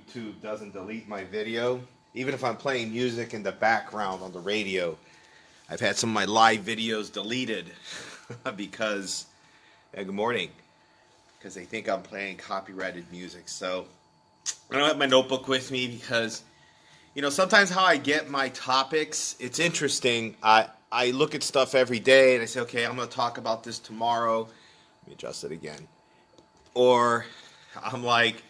YouTube doesn't delete my video. Even if I'm playing music in the background on the radio, I've had some of my live videos deleted because, good morning, because they think I'm playing copyrighted music. So I don't have my notebook with me because, sometimes how I get my topics, it's interesting. I look at stuff every day and I say, okay, I'm going to talk about this tomorrow. Let me adjust it again. Or I'm like,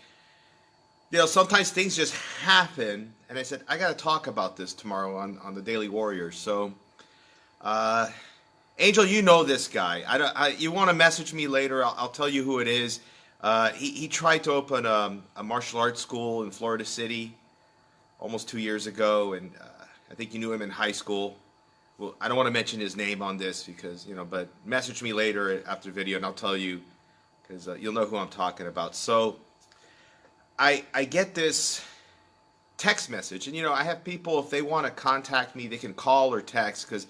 sometimes things just happen, and I said, I got to talk about this tomorrow on the Daily Warrior. So, Angel, you know this guy. You want to message me later, I'll tell you who it is. He tried to open a martial arts school in Florida City almost 2 years ago, and I think you knew him in high school. Well, I don't want to mention his name on this because, but message me later after the video, and I'll tell you because you'll know who I'm talking about. So, I get this text message, and I have people, if they want to contact me, they can call or text, because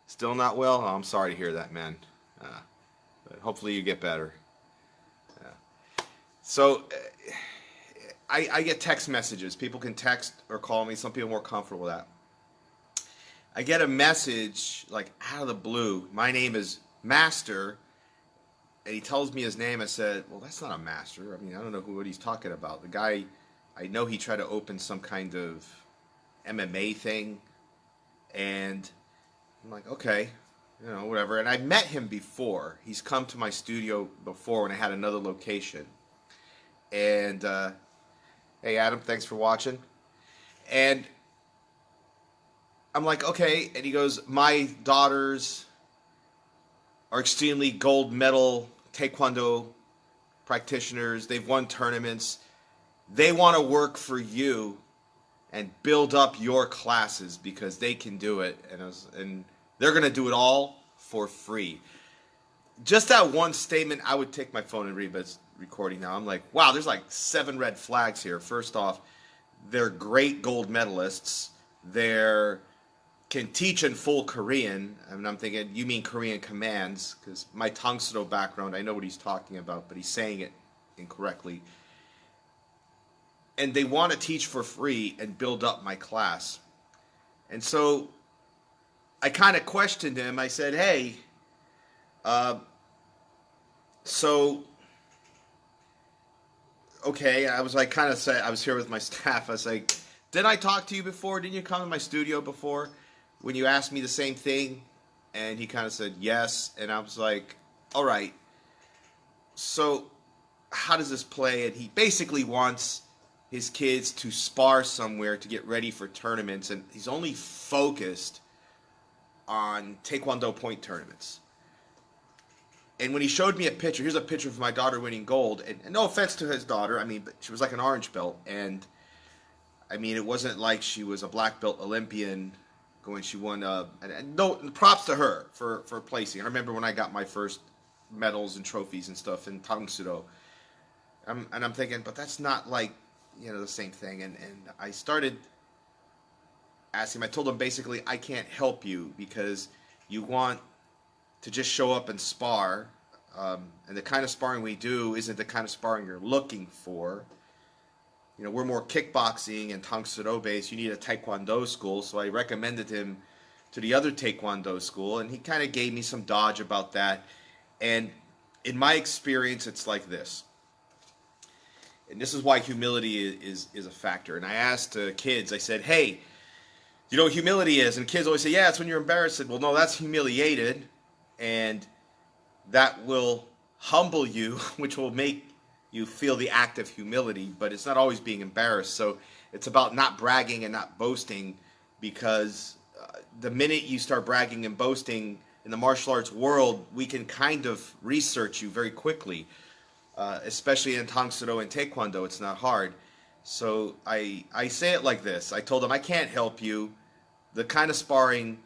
still not well. Oh, I'm sorry to hear that, man. But hopefully you get better. So I get text messages. People can text or call me. Some people are more comfortable with that. I get a message like out of the blue. My name is Master. And he tells me his name. I said, well, that's not a master. I mean, I don't know what he's talking about. The guy, I know he tried to open some kind of MMA thing. And I'm like, okay, whatever. And I met him before. He's come to my studio before when I had another location. And, hey, Adam, thanks for watching. And I'm like, okay. And he goes, my daughters are extremely gold medal Taekwondo practitioners. They've won tournaments. They want to work for you and build up your classes because they can do it. And they're going to do it all for free. Just that one statement, I would take my phone and read, but it's recording now. I'm like, wow, there's like 7 red flags here. First off, they're great gold medalists. They're can teach in full Korean. I mean, I'm thinking, you mean Korean commands, because my Tangsudo background, I know what he's talking about, but he's saying it incorrectly. And they want to teach for free and build up my class. And so I kind of questioned him. I said, hey, okay, I was like, kind of say, I was here with my staff. I was like, did I talk to you before? Didn't you come to my studio before? When you asked me the same thing? And he kind of said yes, and I was like, all right, so how does this play? And he basically wants his kids to spar somewhere to get ready for tournaments, and he's only focused on Taekwondo point tournaments. And when he showed me a picture, here's a picture of my daughter winning gold, and no offense to his daughter, I mean, but she was like an orange belt, and I mean, it wasn't like she was a black belt Olympian when she won. And no, props to her for placing. I remember when I got my first medals and trophies and stuff in Tangsudo. And I'm thinking, but that's not like, the same thing. And I started asking him. I told him basically, I can't help you because you want to just show up and spar. And the kind of sparring we do isn't the kind of sparring you're looking for. We're more kickboxing and Tangsudo based. You need a Taekwondo school. So I recommended him to the other Taekwondo school. And he kind of gave me some dodge about that. And in my experience, it's like this. And this is why humility is a factor. And I asked kids, I said, hey, do you know what humility is? And kids always say, yeah, it's when you're embarrassed. I said, well, no, that's humiliated. And that will humble you, which will make you feel the act of humility, but it's not always being embarrassed. So it's about not bragging and not boasting, because the minute you start bragging and boasting in the martial arts world, we can kind of research you very quickly, especially in Tangsudo and Taekwondo. It's not hard. So I say it like this. I told him, I can't help you. The kind of sparring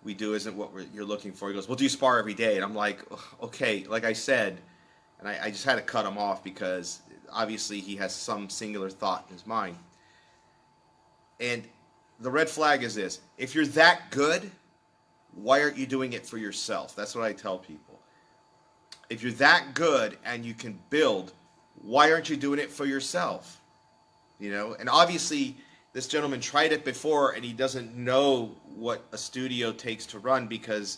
we do isn't what you're looking for. He goes, well, do you spar every day? And I'm like, okay, like I said, and I just had to cut him off because obviously he has some singular thought in his mind. And the red flag is this. If you're that good, why aren't you doing it for yourself? That's what I tell people. If you're that good and you can build, why aren't you doing it for yourself? You know, and obviously this gentleman tried it before and he doesn't know what a studio takes to run because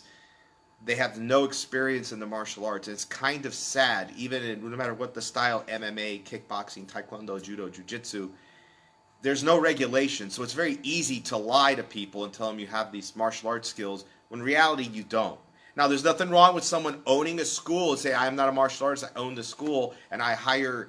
they have no experience in the martial arts. It's kind of sad, even in, no matter what the style, MMA, kickboxing, taekwondo, judo, jiu-jitsu, there's no regulation. So it's very easy to lie to people and tell them you have these martial arts skills when in reality you don't. Now, there's nothing wrong with someone owning a school and say, I'm not a martial artist, I own the school and I hire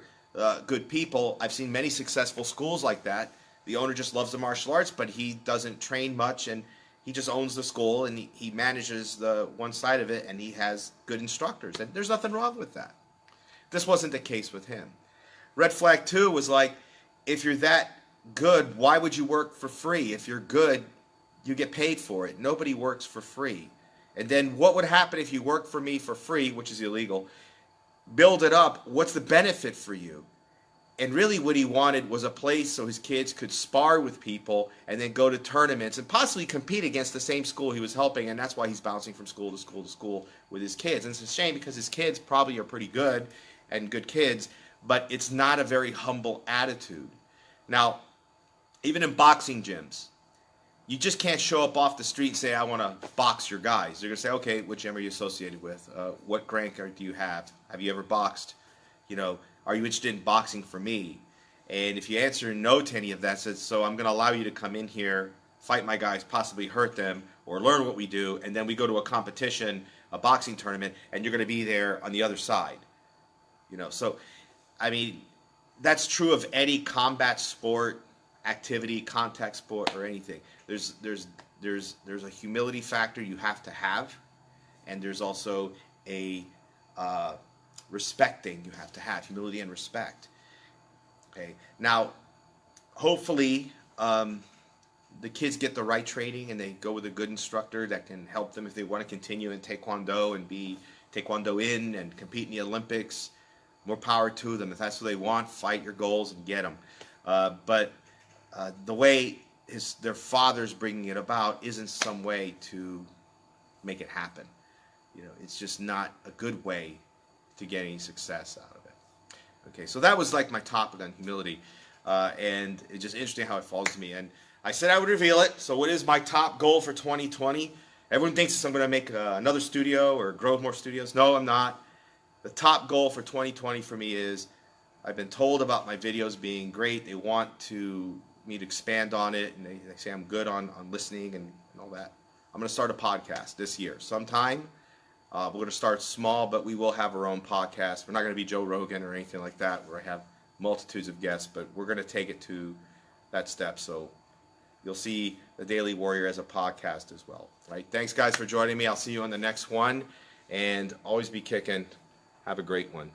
good people. I've seen many successful schools like that. The owner just loves the martial arts, but he doesn't train much and he just owns the school and he manages the one side of it and he has good instructors. And there's nothing wrong with that. This wasn't the case with him. Red flag 2 was like, if you're that good, why would you work for free? If you're good, you get paid for it. Nobody works for free. And then what would happen if you work for me for free, which is illegal, build it up, what's the benefit for you? And really what he wanted was a place so his kids could spar with people and then go to tournaments and possibly compete against the same school he was helping. And that's why he's bouncing from school to school to school with his kids. And it's a shame because his kids probably are pretty good and good kids, but it's not a very humble attitude. Now, even in boxing gyms, you just can't show up off the street and say, I want to box your guys. They're going to say, okay, what gym are you associated with? What rank do you have? Have you ever boxed? You know, are you interested in boxing for me? And if you answer no to any of that, says, so I'm going to allow you to come in here, fight my guys, possibly hurt them, or learn what we do, and then we go to a competition, a boxing tournament, and you're going to be there on the other side. You know, so, I mean, that's true of any combat sport, activity, contact sport, or anything. There's a humility factor you have to have, and there's also a respecting you have to have, humility and respect. Okay, now hopefully the kids get the right training and they go with a good instructor that can help them if they want to continue in Taekwondo and be Taekwondo in and compete in the Olympics. More power to them. If that's what they want, fight your goals and get them. But the way their father's bringing it about isn't some way to make it happen. You know, it's just not a good way to get any success out of it. Okay, so that was like my topic on humility, and it's just interesting how it falls to me. And I said I would reveal it. So what is my top goal for 2020? Everyone thinks I'm going to make another studio or grow more studios. No, I'm not. The top goal for 2020 for me is I've been told about my videos being great. They want me to expand on it, and they say I'm good on listening and all that. I'm going to start a podcast this year sometime. We're going to start small, but we will have our own podcast. We're not going to be Joe Rogan or anything like that where I have multitudes of guests, but we're going to take it to that step. So you'll see The Daily Warrior as a podcast as well. Right? Thanks, guys, for joining me. I'll see you on the next one, and always be kicking. Have a great one.